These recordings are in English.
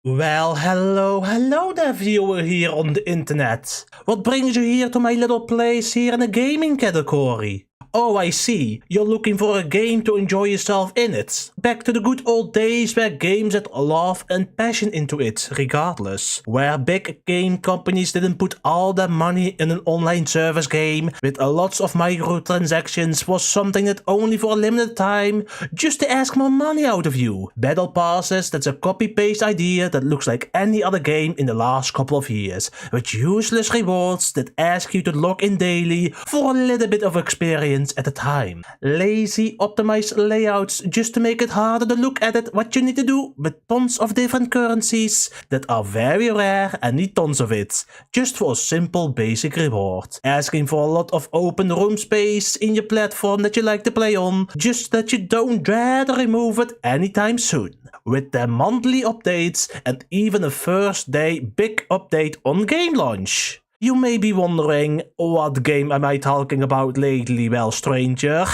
Well, hello there, viewer here on the internet. What brings you here to my little place here in the gaming category? Oh, I see. You're looking for a game to enjoy yourself in it. Back to the good old days where games had love and passion into it, regardless. Where big game companies didn't put all their money in an online service game with lots of microtransactions was something that only for a limited time, just to ask more money out of you. Battle passes, that's a copy-paste idea that looks like any other game in the last couple of years, with useless rewards that ask you to log in daily for a little bit of experience at a time. Lazy optimized layouts just to make it harder to look at it what you need to do with tons of different currencies that are very rare and need tons of it, just for a simple basic reward. Asking for a lot of open room space in your platform that you like to play on, just that you don't dare to remove it anytime soon. With their monthly updates and even a first day big update on game launch. You may be wondering, what game am I talking about lately, well stranger?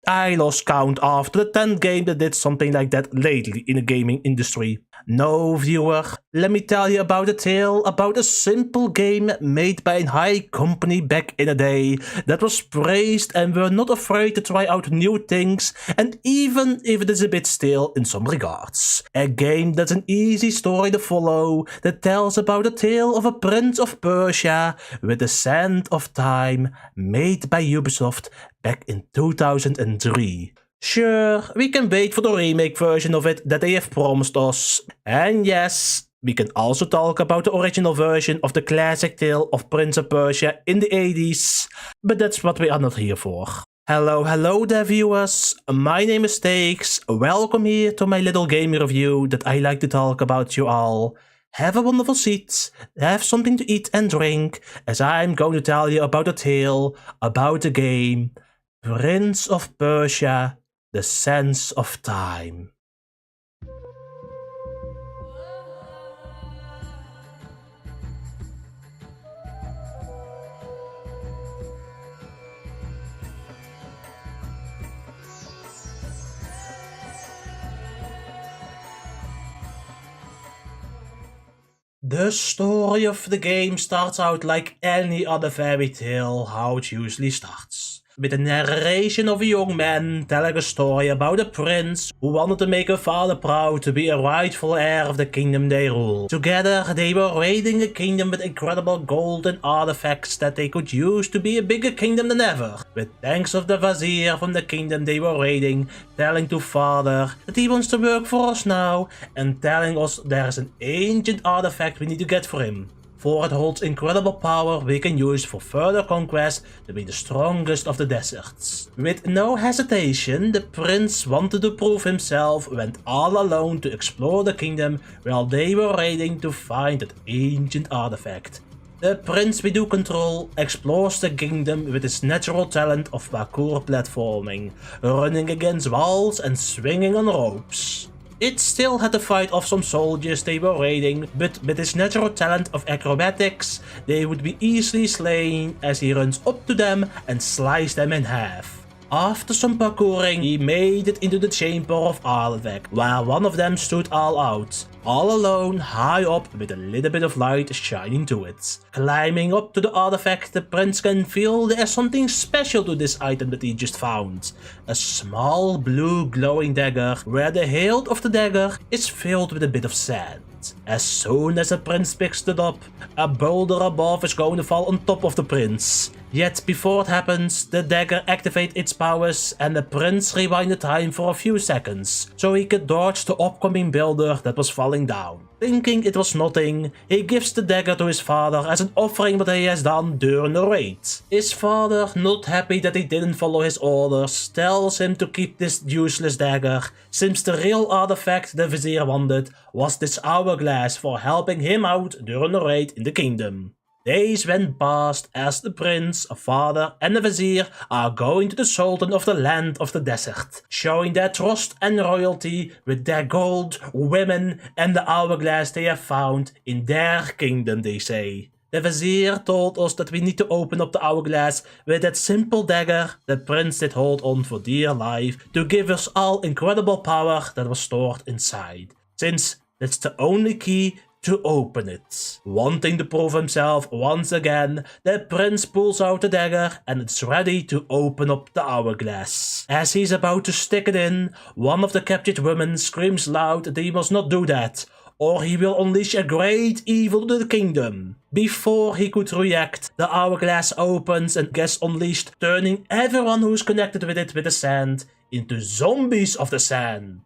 I lost count after the 10th game that did something like that lately in the gaming industry. No, viewer, let me tell you about a tale about a simple game made by a high company back in the day that was praised and were not afraid to try out new things, and even if it is a bit stale in some regards. A game that's an easy story to follow that tells about the tale of a Prince of Persia with the Sand of Time made by Ubisoft back in 2003. Sure, we can wait for the remake version of it that they have promised us. And yes, we can also talk about the original version of the classic tale of Prince of Persia in the 80s, but that's what we are not here for. Hello there, viewers. My name is Steeghs. Welcome here to my little gaming review that I like to talk about you all. Have a wonderful seat, have something to eat and drink, as I'm going to tell you about a tale, about the game, Prince of Persia, The Sands of Time. The story of the game starts out like any other fairy tale, how it usually starts. With a narration of a young man telling a story about a prince who wanted to make a father proud to be a rightful heir of the kingdom they ruled. Together they were raiding a kingdom with incredible gold and artifacts that they could use to be a bigger kingdom than ever. With thanks of the vizier from the kingdom they were raiding telling to father that he wants to work for us now and telling us there is an ancient artifact we need to get for him. For it holds incredible power we can use for further conquest to be the strongest of the deserts. With no hesitation, the prince wanted to prove himself, went all alone to explore the kingdom while they were raiding to find that ancient artifact. The prince we do control explores the kingdom with his natural talent of parkour platforming, running against walls and swinging on ropes. It still had to fight off some soldiers they were raiding, but with his natural talent of acrobatics, they would be easily slain as he runs up to them and slices them in half. After some parkouring, he made it into the chamber of artifact, where one of them stood all out, all alone, high up with a little bit of light shining to it. Climbing up to the artifact, the prince can feel there's something special to this item that he just found. A small blue glowing dagger, where the hilt of the dagger is filled with a bit of sand. As soon as the prince picks it up, a boulder above is going to fall on top of the prince. Yet before it happens, the dagger activates its powers and the prince rewinds the time for a few seconds, so he could dodge the upcoming builder that was falling down. Thinking it was nothing, he gives the dagger to his father as an offering what he has done during the raid. His father, not happy that he didn't follow his orders, tells him to keep this useless dagger, since the real artifact the vizier wanted was this hourglass for helping him out during the raid in the kingdom. Days went past as the prince, father and the vizier are going to the sultan of the land of the desert, showing their trust and royalty with their gold, women and the hourglass they have found in their kingdom, they say. The vizier told us that we need to open up the hourglass with that simple dagger the prince did hold on for dear life to give us all incredible power that was stored inside. Since That's the only key to open it. Wanting to prove himself once again, the prince pulls out the dagger and it's ready to open up the hourglass. As he's about to stick it in, one of the captured women screams loud that he must not do that, or he will unleash a great evil to the kingdom. Before he could react, the hourglass opens and gets unleashed, turning everyone who's connected with it with the sand into zombies of the sand.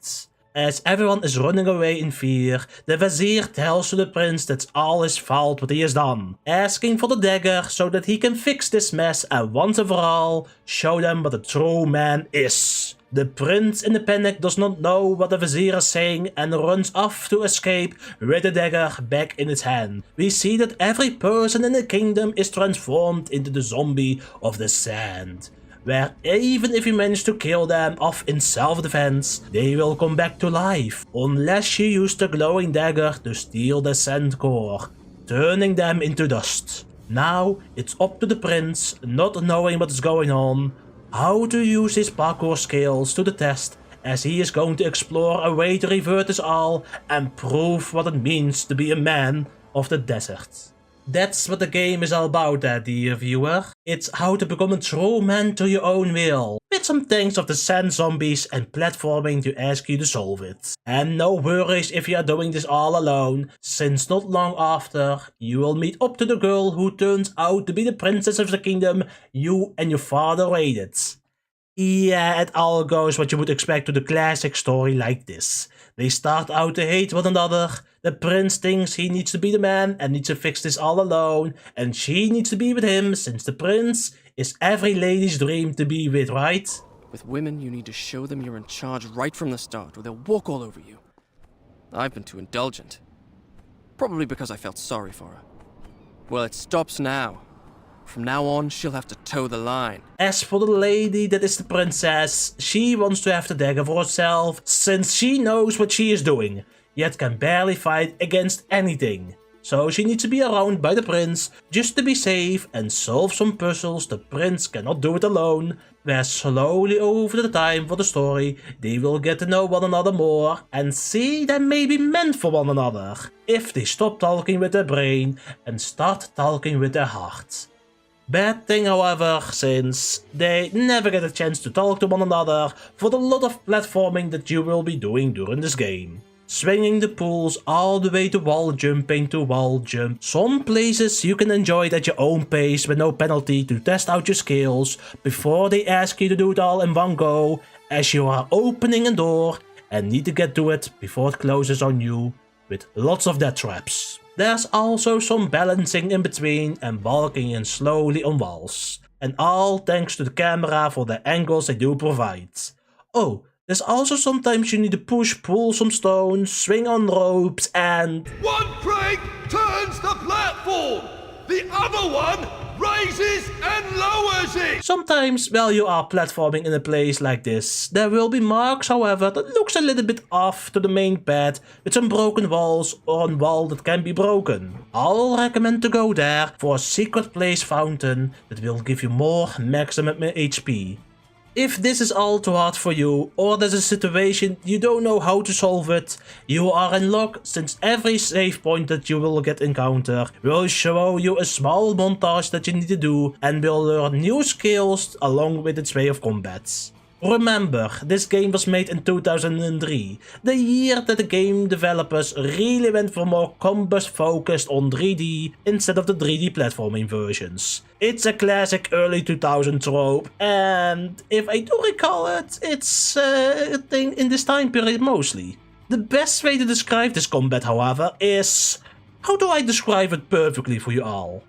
As everyone is running away in fear, the vizier tells to the prince that's all his fault what he has done, asking for the dagger so that he can fix this mess and once and for all show them what a true man is. The prince in the panic does not know what the vizier is saying and runs off to escape with the dagger back in his hand. We see that every person in the kingdom is transformed into the zombie of the sand, where even if you manage to kill them off in self-defense, they will come back to life, unless you use the glowing dagger to steal the sand core, turning them into dust. Now, it's up to the prince, not knowing what is going on, how to use his parkour skills to the test, as he is going to explore a way to revert this all and prove what it means to be a man of the desert. That's what the game is all about, dear viewer. It's how to become a true man to your own will, with some tanks of the sand zombies and platforming to ask you to solve it. And no worries if you are doing this all alone, since not long after, you will meet up to the girl who turns out to be the princess of the kingdom you and your father raided. Yeah, it all goes what you would expect to the classic story like this. They start out to hate one another, the prince thinks he needs to be the man and needs to fix this all alone, and she needs to be with him since the prince is every lady's dream to be with, right? With women, you need to show them you're in charge right from the start or they'll walk all over you. I've been too indulgent. Probably because I felt sorry for her. Well, it stops now. From now on, she'll have to toe the line. As for the lady that is the princess, she wants to have the dagger for herself, since she knows what she is doing, yet can barely fight against anything. So she needs to be around by the prince, just to be safe and solve some puzzles the prince cannot do it alone, where slowly over the time for the story, they will get to know one another more, and see they may be meant for one another, if they stop talking with their brain and start talking with their heart. Bad thing, however, since they never get a chance to talk to one another for the lot of platforming that you will be doing during this game. Swinging the pools all the way to wall jumping to wall jump. Some places you can enjoy it at your own pace with no penalty to test out your skills before they ask you to do it all in one go, as you are opening a door and need to get to it before it closes on you with lots of death traps. There's also some balancing in between and walking in slowly on walls. And all thanks to the camera for the angles they do provide. Oh, there's also sometimes you need to pull some stones, swing on ropes and... One crate turns the platform! The other one raises and lowers it! Sometimes while you are platforming in a place like this, there will be marks, however, that looks a little bit off to the main path with some broken walls or a wall that can be broken. I'll recommend to go there for a secret place fountain that will give you more maximum HP. If this is all too hard for you, or there's a situation you don't know how to solve it, you are in luck, since every save point that you will encounter will show you a small montage that you need to do and will learn new skills along with its way of combat. Remember, this game was made in 2003, the year that the game developers really went for more combat focused on 3D instead of the 3D platforming versions. It's a classic early 2000 trope, and if I do recall it, it's a thing in this time period mostly. The best way to describe this combat, however, is... how do I describe it perfectly for you all?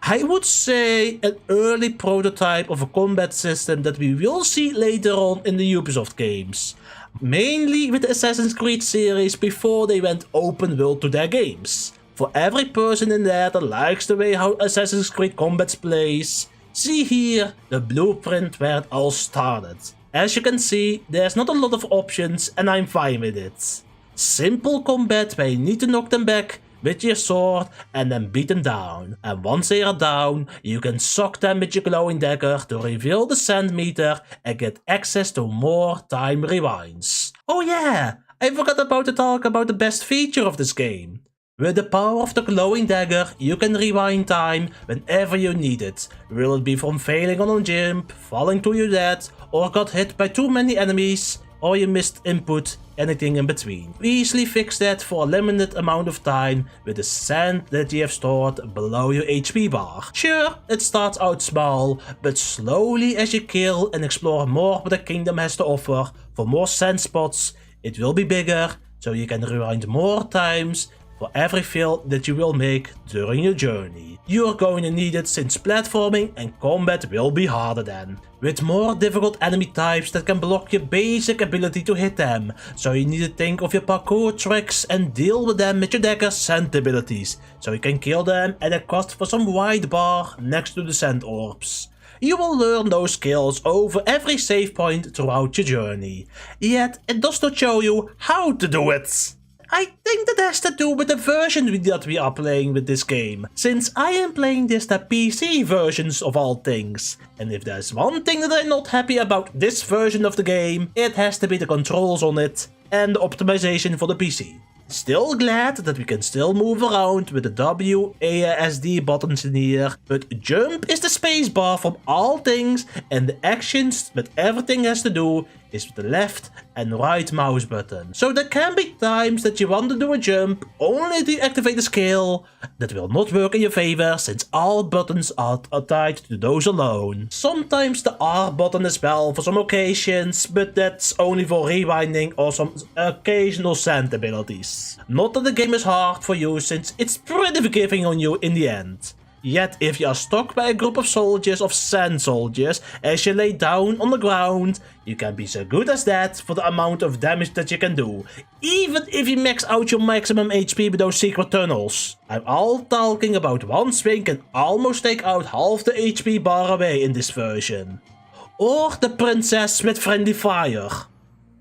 I would say an early prototype of a combat system that we will see later on in the Ubisoft games. Mainly with the Assassin's Creed series before they went open world to their games. For every person in there that likes the way how Assassin's Creed combats plays, see here the blueprint where it all started. As you can see, there's not a lot of options and I'm fine with it. Simple combat where you need to knock them back with your sword and then beat them down. And once they are down, you can sock them with your glowing dagger to reveal the sand meter and get access to more time rewinds. Oh yeah, I forgot about to talk about the best feature of this game. With the power of the glowing dagger, you can rewind time whenever you need it. Will it be from failing on a jump, falling to your death, or got hit by too many enemies, or you missed input, anything in between. Easily fix that for a limited amount of time with the sand that you have stored below your HP bar. Sure, it starts out small, but slowly as you kill and explore more what the kingdom has to offer, for more sand spots, it will be bigger, so you can rewind more times for every fail that you will make during your journey. You are going to need it since platforming and combat will be harder then, with more difficult enemy types that can block your basic ability to hit them, so you need to think of your parkour tricks and deal with them with your dagger sand abilities, so you can kill them at a cost for some white bar next to the sand orbs. You will learn those skills over every save point throughout your journey, yet it does not show you how to do it. I think that has to do with the version that we are playing with this game, since I am playing the PC versions of all things. And if there's one thing that I'm not happy about this version of the game, it has to be the controls on it and the optimization for the PC. Still glad that we can still move around with the W, ASD buttons in here, but jump is the spacebar from all things and the actions that everything has to do is with the left and right mouse button. So there can be times that you want to do a jump only to activate the skill. That will not work in your favor since all buttons are tied to those alone. Sometimes the R button as well for some occasions, but that's only for rewinding or some occasional sand abilities. Not that the game is hard for you since it's pretty forgiving on you in the end. Yet if you are stuck by a group of soldiers of sand soldiers as you lay down on the ground, you can be so good as that for the amount of damage that you can do, even if you max out your maximum HP with those secret tunnels. I'm all talking about one swing can almost take out half the HP bar away in this version. Or the princess with friendly fire.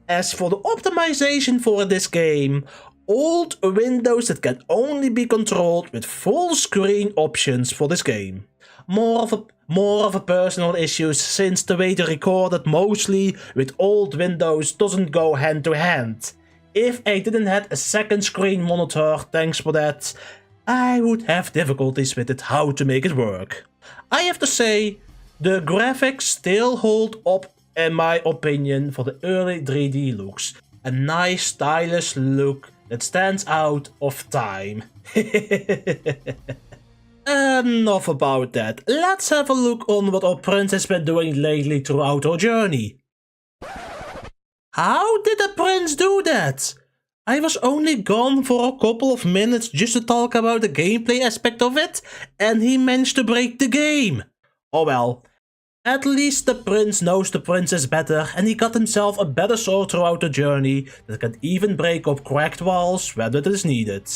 As for the optimization for this game, old windows that can only be controlled with full screen options for this game. More of a personal issue since the way to record it mostly with old windows doesn't go hand to hand. If I didn't have a second screen monitor, thanks for that, I would have difficulties with it how to make it work. I have to say, the graphics still hold up in my opinion for the early 3D looks. A nice stylish look that stands out of time. Enough about that. Let's have a look on what our prince has been doing lately throughout our journey. How did the prince do that? I was only gone for a couple of minutes just to talk about the gameplay aspect of it, and he managed to break the game. Oh well. At least the prince knows the princess better and he got himself a better sword throughout the journey that can even break up cracked walls when it is needed.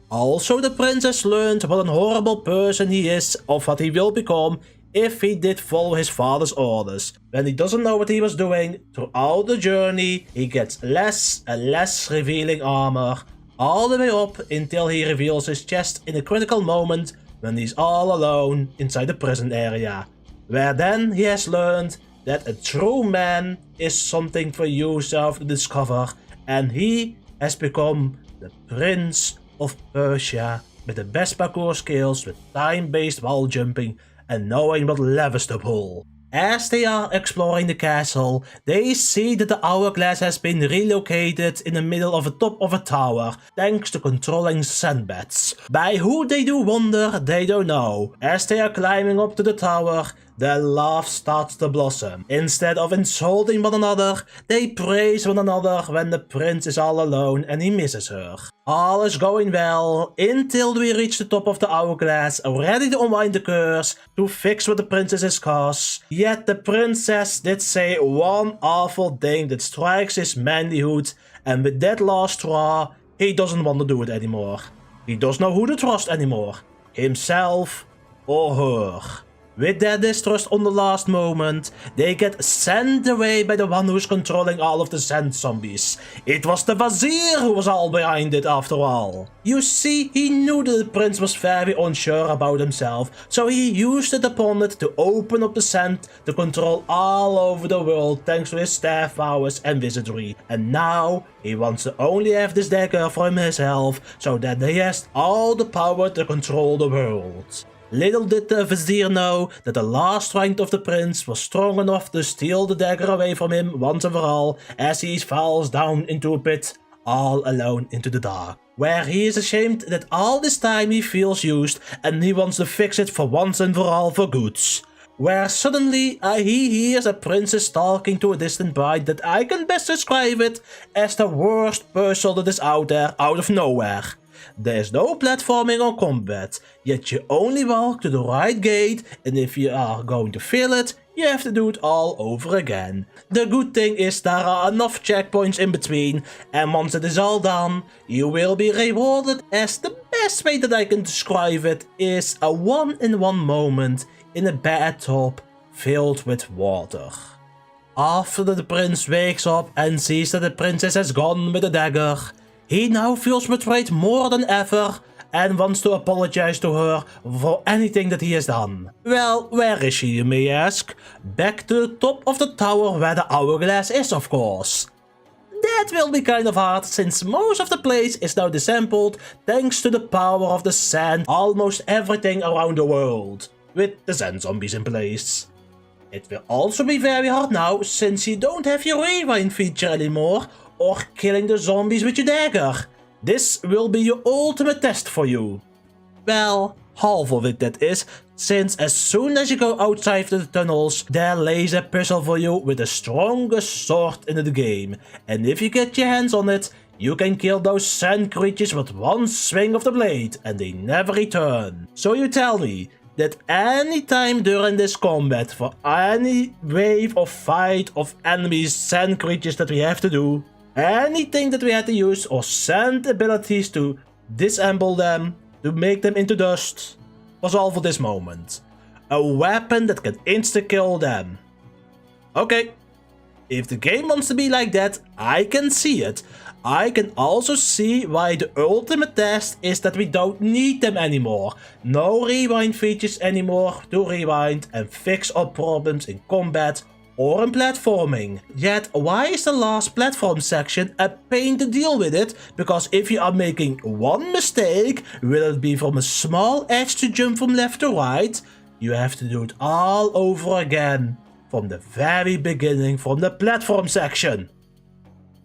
Also the prince has learned what a horrible person he is of what he will become if he did follow his father's orders. When he doesn't know what he was doing throughout the journey, he gets less and less revealing armor all the way up until he reveals his chest in a critical moment when he's all alone inside the prison area. Where then he has learned that a true man is something for yourself to discover, and he has become the Prince of Persia with the best parkour skills with time-based wall jumping and knowing what levers to pull. As they are exploring the castle, they see that the hourglass has been relocated in the middle of the top of a tower, thanks to controlling sandbeds. By who they do wonder, they don't know. As they are climbing up to the tower, their love starts to blossom. Instead of insulting one another, they praise one another when the prince is all alone and he misses her. All is going well until we reach the top of the hourglass, ready to unwind the curse to fix what the princess has caused. Yet the princess did say one awful thing that strikes his manlyhood, and with that last straw, he doesn't want to do it anymore. He doesn't know who to trust anymore, himself or her. With their distrust on the last moment, they get sent away by the one who's controlling all of the sand zombies. It was the Vizier who was all behind it after all. You see, he knew that the prince was very unsure about himself, so he used it upon it to open up the sand to control all over the world thanks to his staff powers and wizardry. And now, he wants to only have this dagger for himself, so that he has all the power to control the world. Little did the Vizier know that the last strength of the prince was strong enough to steal the dagger away from him once and for all, as he falls down into a pit, all alone into the dark, where he is ashamed that all this time he feels used and he wants to fix it for once and for all for good. Where suddenly he hears a princess talking to a distant bride that I can best describe it as the worst puzzle that is out there out of nowhere. There is no platforming or combat, yet you only walk to the right gate, and if you are going to fail it, you have to do it all over again. The good thing is there are enough checkpoints in between, and once it is all done, you will be rewarded, as the best way that I can describe it is a one-in-one moment in a bathtub filled with water. After the prince wakes up and sees that the princess has gone with the dagger, he now feels betrayed more than ever and wants to apologize to her for anything that he has done. Well, where is she, you may ask? Back to the top of the tower where the hourglass is, of course. That will be kind of hard since most of the place is now disassembled thanks to the power of the sand, almost everything around the world, with the sand zombies in place. It will also be very hard now since you don't have your rewind feature anymore, or killing the zombies with your dagger. This will be your ultimate test for you. Well, half of it that is, since as soon as you go outside the tunnels, there lays a puzzle for you with the strongest sword in the game. And if you get your hands on it, you can kill those sand creatures with one swing of the blade, and they never return. So you tell me that any time during this combat, for any wave or fight of enemies, sand creatures that we have to do, anything that we had to use or send abilities to disassemble them, to make them into dust, was all for this moment. A weapon that can insta-kill them. Okay, if the game wants to be like that, I can see it. I can also see why the ultimate test is that we don't need them anymore. No rewind features anymore to rewind and fix our problems in combat or in platforming. Yet why is the last platform section a pain to deal with it? Because if you are making one mistake, will it be from a small edge to jump from left to right, you have to do it all over again from the very beginning, from the platform section.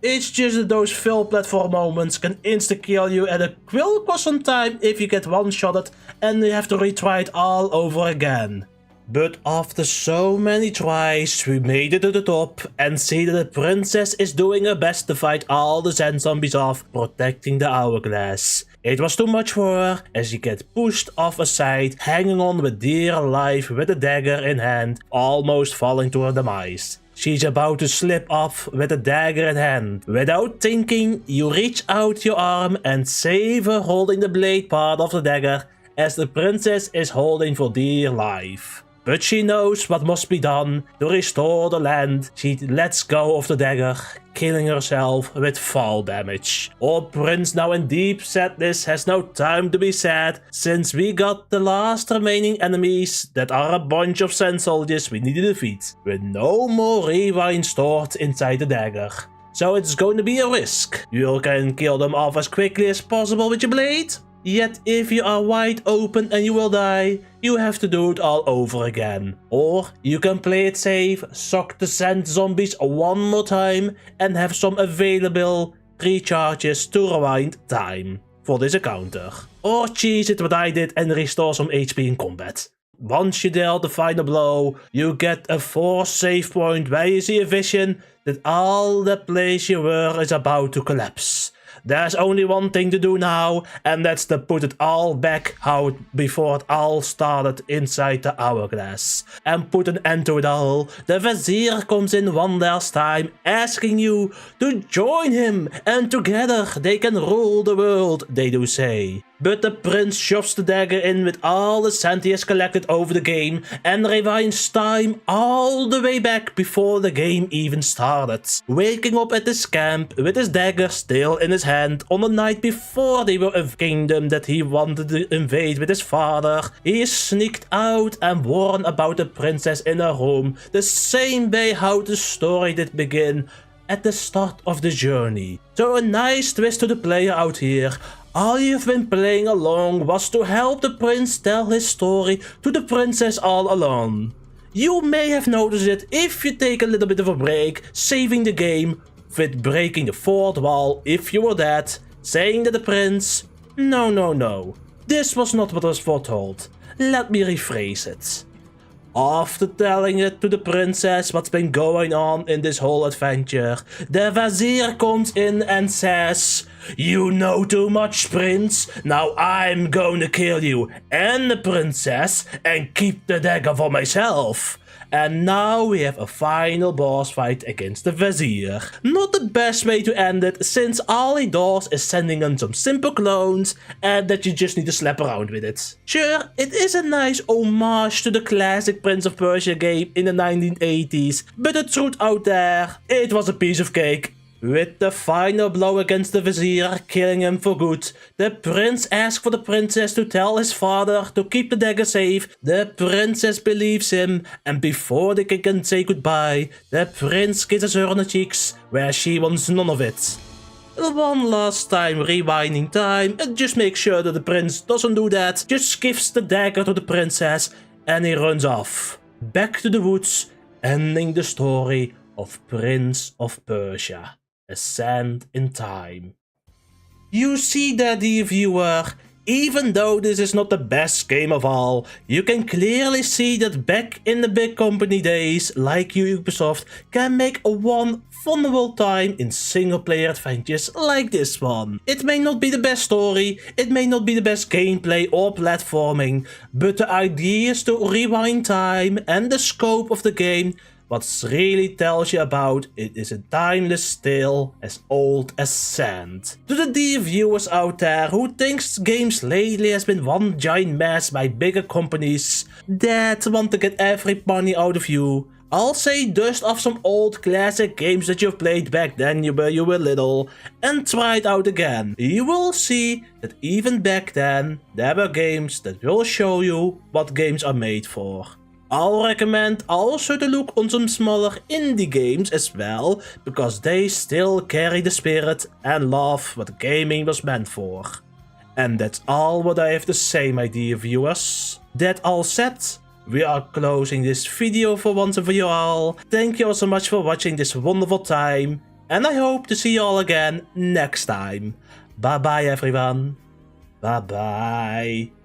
It's just that those fail platform moments can insta-kill you, and it will cost some time if you get one-shotted and you have to retry it all over again. But after so many tries, we made it to the top and see that the princess is doing her best to fight all the sand zombies off, protecting the hourglass. It was too much for her as she gets pushed off a side, hanging on with dear life with a dagger in hand, almost falling to her demise. She's about to slip off with a dagger in hand. Without thinking, you reach out your arm and save her holding the blade part of the dagger as the princess is holding for dear life. But she knows what must be done to restore the land. She lets go of the dagger, killing herself with fall damage. Our prince, now in deep sadness, has no time to be sad, since we got the last remaining enemies that are a bunch of sand soldiers we need to defeat, with no more rewind stored inside the dagger. So it's going to be a risk. You can kill them off as quickly as possible with your blade. Yet if you are wide open and you will die, you have to do it all over again. Or you can play it safe, suck the sand zombies one more time and have some available recharges to rewind time for this encounter. Or cheese it what I did and restore some HP in combat. Once you deal the final blow, you get a forced save point where you see a vision that all the place you were is about to collapse. There's only one thing to do now, and that's to put it all back how before it all started inside the hourglass. And put an end to it all. The Vizier comes in one last time, asking you to join him, and together they can rule the world, they do say. But the prince shoves the dagger in with all the sand he has collected over the game and rewinds time all the way back before the game even started. Waking up at his camp with his dagger still in his hand on the night before they were a kingdom that he wanted to invade with his father, he is sneaked out and warned about the princess in her home, the same way how the story did begin at the start of the journey. So a nice twist to the player out here. All you've been playing along was to help the prince tell his story to the princess all along. You may have noticed it if you take a little bit of a break, saving the game, with breaking the fourth wall if you were dead, saying to the prince, no, this was not what was foretold. Let me rephrase it. After telling it to the princess what's been going on in this whole adventure, the vizier comes in and says, "You know too much, prince. Now I'm going to kill you and the princess and keep the dagger for myself." And now we have a final boss fight against the vizier. Not the best way to end it, since all he does is sending in some simple clones and that you just need to slap around with it. Sure, it is a nice homage to the classic Prince of Persia game in the 1980s, but the truth out there, it was a piece of cake. With the final blow against the vizier killing him for good, the prince asks for the princess to tell his father to keep the dagger safe. The princess believes him, and before they can say goodbye, the prince kisses her on the cheeks, where she wants none of it. One last time rewinding time, and just make sure that the prince doesn't do that, just gives the dagger to the princess, and he runs off. Back to the woods, ending the story of Prince of Persia. Ascend in time. You see that, dear viewer, even though this is not the best game of all, you can clearly see that back in the big company days, like Ubisoft, can make a one vulnerable time in single player adventures like this one. It may not be the best story, it may not be the best gameplay or platforming, but the ideas to rewind time and the scope of the game what really tells you about it is a timeless tale as old as sand. To the dear viewers out there who thinks games lately has been one giant mess by bigger companies that want to get every money out of you, I'll say dust off some old classic games that you've played back then you were little and try it out again. You will see that even back then there were games that will show you what games are made for. I'll recommend also to look on some smaller indie games as well, because they still carry the spirit and love what gaming was meant for. And that's all what I have to say, my dear viewers. That all said, we are closing this video for once and for you all. Thank you all so much for watching this wonderful time, and I hope to see you all again next time. Bye bye everyone. Bye bye.